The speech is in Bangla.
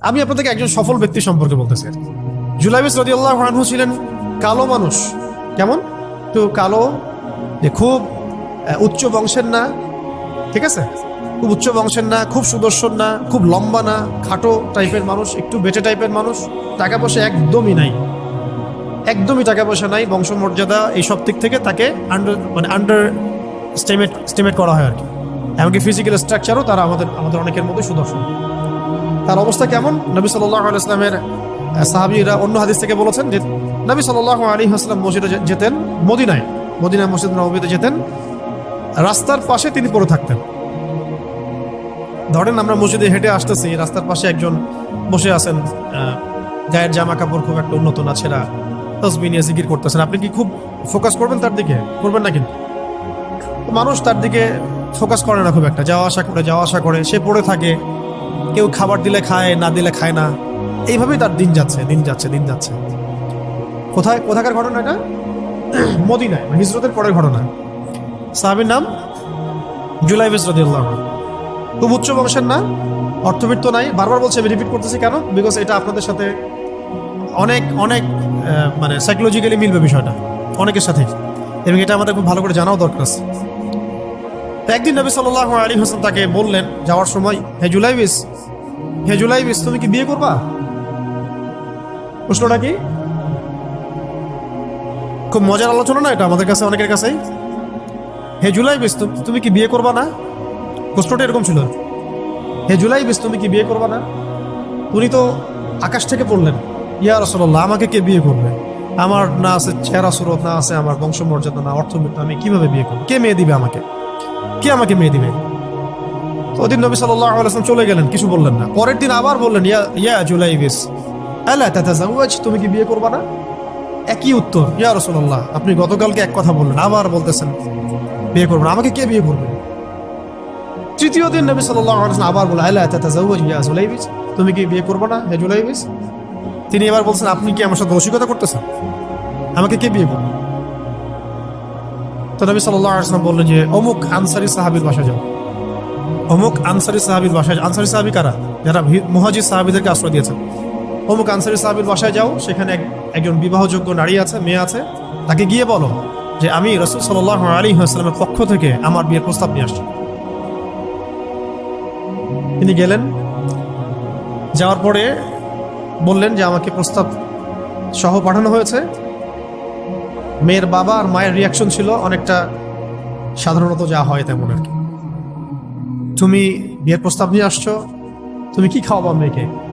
আমি আপনাদেরকে একজন সফল ব্যক্তি সম্পর্কে বলতেছি। জুলাইবিস রাদিয়াল্লাহু আনহু ছিলেন কালো মানুষ। কেমন? একটু কালো, যে খুব উচ্চ বংশের না, ঠিক আছে, খুব উচ্চ বংশের না, খুব সুদর্শন না, খুব লম্বা না, খাটো টাইপের মানুষ, একটু বেটে টাইপের মানুষ। টাকা পয়সা একদমই নাই, একদমই টাকা পয়সা নাই, বংশমর্যাদা এইসব দিক থেকে তাকে আন্ডার স্টিমেট করা হয় আর কি। এমনকি ফিজিক্যাল স্ট্রাকচারও তারা আমাদের অনেকের মধ্যে সুদর্শন। তার অবস্থা কেমন? নবী সাল্লাল্লাহু আলাইহি ওয়াসাল্লামের সাহাবীরা অন্য হাদিস থেকে বলেছেন যে নবী সাল্লাল্লাহু আলাইহি ওয়াসাল্লাম মসজিদে যেতেন, মদিনায় মসজিদ নববীতে যেতেন, রাস্তার পাশে তিনি পড়ে থাকতেন। ধরেন আমরা মসজিদে হেঁটে আসতেছি, রাস্তার পাশে একজন বসে আছেন, গায়ের জামা কাপড় খুব একটা উন্নত না, ছেঁড়া, তাসবিহ নিয়ে জিকির করতেছেন। আপনি কি খুব ফোকাস করবেন তার দিকে? করবেন না। কিন্তু মানুষ তার দিকে ফোকাস করে না খুব একটা, যাওয়া আসা করে, সে পড়ে থাকে। কেউ খাবার দিলে খায়, না দিলে খায় না। এইভাবেই তার দিন যাচ্ছে। কোথাকার ঘটনা এটা? মদিনায়, হিজরতের পরের ঘটনা। সাহাবীর নাম জুলাইবিস রাদিয়াল্লাহু আনহু। খুব উচ্চ বংশের না, অর্থবিত্ত নাই। বারবার বলছি, আমি রিপিট করতেছি কেন? বিকজ এটা আপনাদের সাথে অনেক অনেক মানে সাইকোলজিক্যালি মিলবে বিষয়টা অনেকের সাথে, এবং এটা আমাদের খুব ভালো করে জানাও দরকার আছে। একদিন নবী সাল্লাল্লাহু আলাইহি ওয়াসাল্লাম তাকে বললেন যাওয়ার সময়, হে জুলাইবিস, তুমি কি বিয়ে করবা? প্রশ্নটা কি? খুব মজার আলোচনা না এটা আমাদের কাছে, অনেকের কাছেই। হে জুলাইবিস, তুমি কি বিয়ে করবা না? প্রশ্নটা এরকম ছিল, হে জুলাইবিস, তুমি কি বিয়ে করবা না? উনি তো আকাশ থেকে পড়লেন, ইয়া রাসূলুল্লাহ, আমাকে কে বিয়ে করবে? আমার না আছে চেহারা সুরত, না আছে আমার বংশমর্যাদা, না অর্থবিত্ত, আমি কিভাবে বিয়ে করবো? কে মেয়ে দিবে আমাকে? কে আমাকে মেয়ে দিবে? তো ওদিন নবী সাল্লাল্লাহু আলাইহি ওয়াসাল্লাম চলে গেলেন, কিছু বললেন না। পরের দিন আবার বললেন, ইয়া জুলাইবিস, আলা তাতাযাওয়াজ, তুমি কি বিয়ে করবা না? একই উত্তর, ইয়া রাসূলুল্লাহ, আপনি গতকালকে এক কথা বললেন, আবার বলতেছেন বিয়ে করবেন, আমাকে কে বিয়ে করবে? তৃতীয় দিন নবী সাল্লাল্লাহু আলাইহি ওয়াসাল্লাম আবার বললেন, আলা তাতাযাওয়াজ ইয়া জুলাইবিস, তুমি কি বিয়ে করবে না হে জুলাইবিস? তিনি এবার বলছেন, আপনি কি আমার সাথে রসিকতা করতেছেন? আমাকে কে বিয়ে করবে? তো নবী সাল্লাল্লাহু আলাইহি ওয়াসাল্লাম বললেন যে অমুক আনসারী সাহাবীর বাসায় যাও। অমুক আনসারী সাহাবীর বাসায়, আনসারী সাহাবী কারা? যারা মুহাজির সাহাবীদেরকে আশ্রয় দিয়েছেন। অমুক আনসারী সাহাবীর বাসায় যাও, সেখানে একজন বিবাহযোগ্য নারী আছে, মেয়ে আছে, তাকে গিয়ে বলো যে আমি রাসূল সাল্লাল্লাহু আলাইহি ওয়াসাল্লামের পক্ষ থেকে আমার বিয়ের প্রস্তাব নিয়ে আসছি। তিনি গেলেন, যাওয়ার পরে বললেন যে আমাকে প্রস্তাব সহ পাঠানো হয়েছে। মেয়ের বাবা আর মায়ের রিয়াকশন ছিল অনেকটা সাধারণত যা হয় তেমন আর কি। তুমি বিয়ের প্রস্তাব নিয়ে আসছো, তুমি কি খাওয়াবা মেয়েকে?